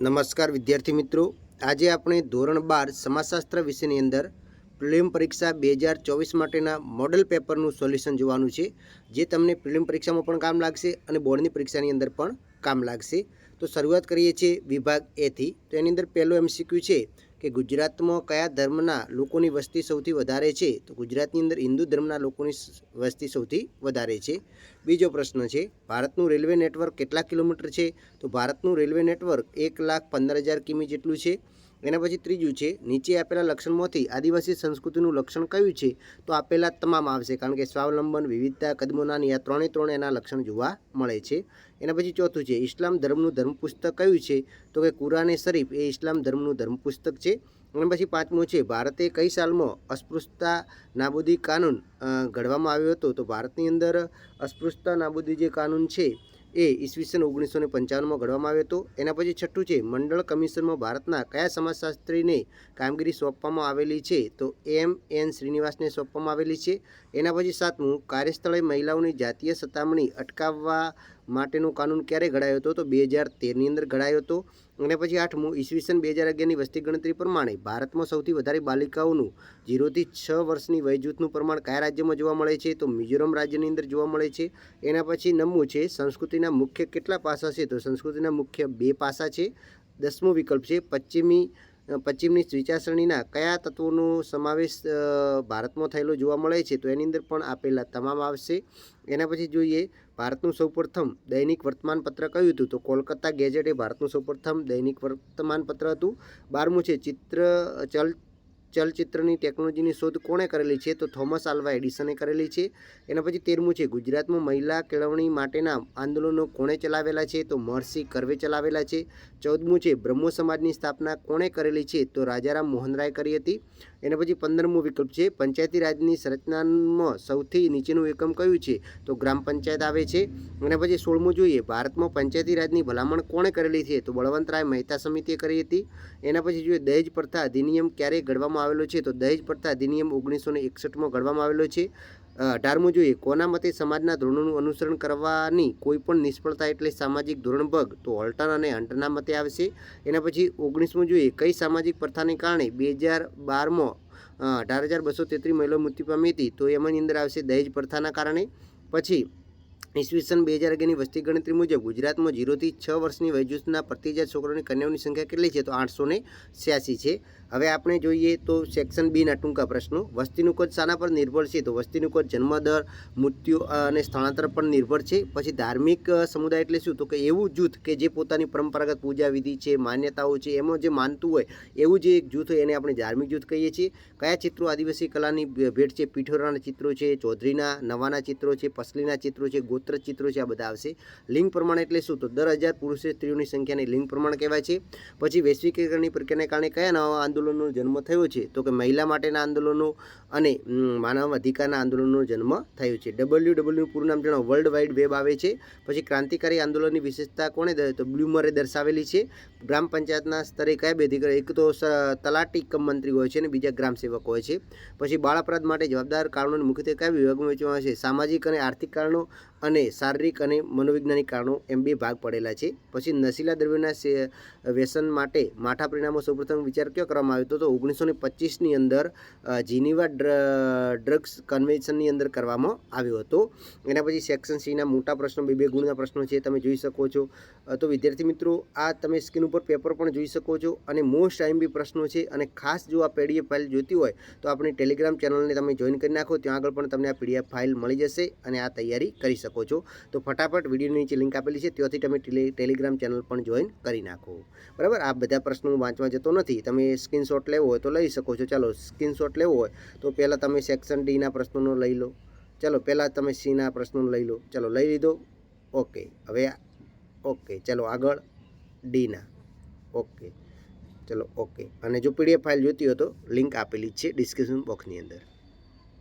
નમસ્કાર વિદ્યાર્થી મિત્રો, આજે આપણે ધોરણ 12 સમાજશાસ્ત્ર વિષયની અંદર પ્રિલિમ પરીક્ષા 2024 માટેના મોડલ પેપરનું સોલ્યુશન જોવાનું છે, જે તમને પ્રિલિમ પરીક્ષામાં પણ કામ લાગશે અને બોર્ડની પરીક્ષાની અંદર પણ કામ લાગશે. તો શરૂઆત કરીએ છીએ વિભાગ એથી. તો એની અંદર પહેલો MCQ છે કે ગુજરાતમાં કયા ધર્મના લોકોની વસ્તી સૌથી વધારે છે? તો ગુજરાતની અંદર હિન્દુ ધર્મના લોકોની વસ્તી સૌથી વધારે છે. બીજો પ્રશ્ન છે, ભારતનું રેલવે નેટવર્ક કેટલા કિલોમીટર છે? તો ભારતનું રેલવે નેટવર્ક 1,15,000 કિમી જેટલું છે. એના પછી ત્રીજું છે, નીચે આપેલા લક્ષણમાંથી આદિવાસી સંસ્કૃતિનું લક્ષણ કયું છે? તો આપેલા તમામ આવશે, કારણ કે સ્વાવલંબન, વિવિધતા, કદમોનાની આ ત્રણે એના લક્ષણ જોવા મળે છે. એના પછી ચોથું છે, ઇસ્લામ ધર્મનું ધર્મપુસ્તક કયું છે? તો કે કુરાને શરીફ એ ઇસ્લામ ધર્મનું ધર્મપુસ્તક છે. અને પછી પાંચમું છે, ભારતે કઈ સાલમાં અસ્પૃશ્યતા નાબૂદી કાનૂન ઘડવામાં આવ્યો હતો? તો ભારતની અંદર અસ્પૃશ્યતા નાબૂદી જે કાનૂન છે એ ઈસવીસન 1955માં ઘડવામાં આવ્યો હતો. એના પછી છઠ્ઠું છે, મંડળ કમિશનમાં ભારતના કયા સમાજશાસ્ત્રીને કામગીરી સોંપવામાં આવેલી છે? તો M.N. શ્રીનિવાસને સોંપવામાં આવેલી છે. એના પછી સાતમું, કાર્યસ્થળે મહિલાઓની જાતીય સતામણી અટકાવવા માટેનો કાનૂન ક્યારે ઘડાયો હતો? તો 2013ની અંદર ઘડાયો હતો. અને પછી આઠમું, ઈસવીસન 2011ની વસ્તી ગણતરી પ્રમાણે ભારતમાં સૌથી વધારે બાલિકાઓનું 0 થી 6 વર્ષની વયજૂથનું પ્રમાણ કયા રાજ્યમાં જોવા મળે છે? તો મિઝોરમ રાજ્યની અંદર જોવા મળે છે. એના પછી 9મું છે, સંસ્કૃતિના મુખ્ય કેટલા પાસા છે? તો સંસ્કૃતિના મુખ્ય 2 પાસા છે. 10મો વિકલ્પ છે, પશ્ચિમની વિચારસરણીના કયા તત્વોનો સમાવેશ ભારતમાં થયેલો જોવા મળે છે? તો એની અંદર પણ આપેલા તમામ આવશે. એના પછી જોઈએ, ભારતનું સૌપ્રથમ દૈનિક વર્તમાનપત્ર કયું હતું? તો કોલકાતા ગેજેટ એ ભારતનું સૌપ્રથમ દૈનિક વર્તમાનપત્ર હતું. 12મું છે, ચલચિત્રની ટેકનોલોજીની શોધ કોણે કરેલી છે? તો થોમસ આલ્વા એડિસને કરેલી છે. એના પછી 13મું છે, ગુજરાતમાં મહિલા કેળવણી માટેના આંદોલનો કોણે ચલાવેલા છે? તો મહર્ષિ કર્વે ચલાવેલા છે. 14મું છે, બ્રહ્મો સમાજની સ્થાપના કોણે કરેલી છે? તો રાજારામ મોહન રાય કરી હતી. એના પછી 15મું વિકલ્પ છે, પંચાયતી રાજની સંરચનામાં સૌથી નીચેનું એકમ કયું છે? તો ગ્રામ પંચાયત આવે છે. એના પછી 16મું જોઈએ, ભારતમાં પંચાયતી રાજની ભલામણ કોણે કરેલી છે? તો બળવંતરાય મહેતા સમિતિએ કરી હતી. એના પછી જોઈએ, દહેજ પ્રથા અધિનિયમ ક્યારે ઘડવામાં આવેલો છે? તો દહેજ પ્રથા અધિનિયમ 1961માં ઘડવામાં આવેલો છે. 18મું જોઈએ, કોના મતે સમાજના ધોરણોનું અનુસરણ કરવાની કોઈ પણ નિષ્ફળતા એટલે સામાજિક ધોરણભંગ? તો હોલ્ટન અને હન્ટના મતે આવશે. એના પછી 19મું જોઈએ, કઈ સામાજિક પ્રથાને કારણે 2012માં 18,233 મહિલાઓ મૃત્યુ પામી હતી? તો એમાંની અંદર આવશે દહેજ પ્રથાના કારણે. પછી ઈસવીસન 2011ની વસ્તી ગણતરી મુજબ ગુજરાતમાં 0 થી 6 વર્ષની વયજૂથના પ્રતિજાત છોકરાઓની કન્યાઓની સંખ્યા કેટલી છે? તો 886 છે. હવે આપણે જોઈએ તો સેક્શન બીના ટૂંકા પ્રશ્નો. વસ્તીનું કદ શાના પર નિર્ભર છે? તો વસ્તીનું કદ જન્મદર, મૃત્યુ અને સ્થળાંતર પર નિર્ભર છે. પછી ધાર્મિક સમુદાય એટલે શું? તો કે એવું જૂથ કે જે પોતાની પરંપરાગત પૂજા વિધિ છે, માન્યતાઓ છે, એમાં જે માનતું હોય એવું જે એક જૂથ હોય એને આપણે ધાર્મિક જૂથ કહીએ છીએ. કયા ચિત્રો આદિવાસી કલાની ભેટ છે? પીઠોરાના ચિત્રો છે, ચૌધરીના નવાના ચિત્રો છે, પસલીના ચિત્રો છે, ગોત્ર ચિત્રો છે, આ બધા આવશે. લિંગ પ્રમાણ એટલે શું? તો 10,000 પુરુષો સ્ત્રીઓની સંખ્યાને લિંગ પ્રમાણ કહેવાય છે. પછી વૈશ્વિકીકરણની પ્રક્રિયાને કારણે કયા નવા આંદોલનનો જન્મ થયો છે? તો કે મહિલા માટેના આંદોલનો અને માનવ અધિકારના આંદોલનનો જન્મ થયો છે. WWનું પૂરું નામ જણાવો. વર્લ્ડ વાઇડ વેબ આવે છે. પછી ક્રાંતિકારી આંદોલનની વિશેષતા કોણે તો બ્લ્યુમરે દર્શાવેલી છે. ગ્રામ પંચાયતના સ્તરે કયા બે અધિકારી? એક તો તલાટી કમ મંત્રી હોય છે અને બીજા ગ્રામ સેવક હોય છે. પછી બાળ અપરાધ માટે જવાબદાર કારણોને મુખ્યત્વે કયા વિભાગમાં વહેંચવામાં આવે છે? સામાજિક અને આર્થિક કારણો અને શારીરિક અને મનોવૈજ્ઞાનિક કારણો, એમ 2 ભાગ પડેલા છે. પછી નશીલા દ્રવ્યોના વ્યસન માટે માઠા પરિણામો સૌપ્રથમ વિચાર ક્યાં કરવામાં આવ્યો હતો? તો 1925ની અંદર જીનીવા ડ્રગ્સ કન્વેન્શનની અંદર કરવામાં આવ્યો હતો. એના પછી સેક્શન સીના મોટા પ્રશ્નો, 2 ગુણના પ્રશ્નો છે, તમે જોઈ શકો છો. તો વિદ્યાર્થી મિત્રો, આ તમે સ્ક્રીન ઉપર પેપર પણ જોઈ શકો છો અને મોસ્ટ IMP પ્રશ્નો છે. અને ખાસ જો આ PDF ફાઇલ જોઈતી હોય તો આપણી ટેલિગ્રામ ચેનલને તમે જોઈન કરી નાખો, ત્યાં આગળ પણ તમને આ PDF ફાઇલ મળી જશે અને આ તૈયારી કરી શકો છો. તો ફટાફટ વિડીયોની નીચે લિંક આપેલી છે, ત્યાંથી તમે ટેલિગ્રામ ચેનલ પણ જોઈન કરી નાખો. બરાબર, આ બધા પ્રશ્નો વાંચવા જતો નથી, તમે સ્ક્રીનશોટ લેવો હોય તો લઈ શકો છો. ચાલો, સ્ક્રીનશોટ લેવો હોય તો પહેલાં તમે સેક્શન ડીના પ્રશ્નોનો લઈ લો. ચાલો, પહેલાં તમે સીના પ્રશ્નોનો લઈ લો. ચાલો, લઈ લીધો. ઓકે, હવે ઓકે, ચાલો આગળ ડીના. ઓકે, ચલો ઓકે. અને જો PDF ફાઇલ જોઈતી હોય તો લિંક આપેલી જ છે ડિસ્ક્રિપ્શન બોક્સની અંદર.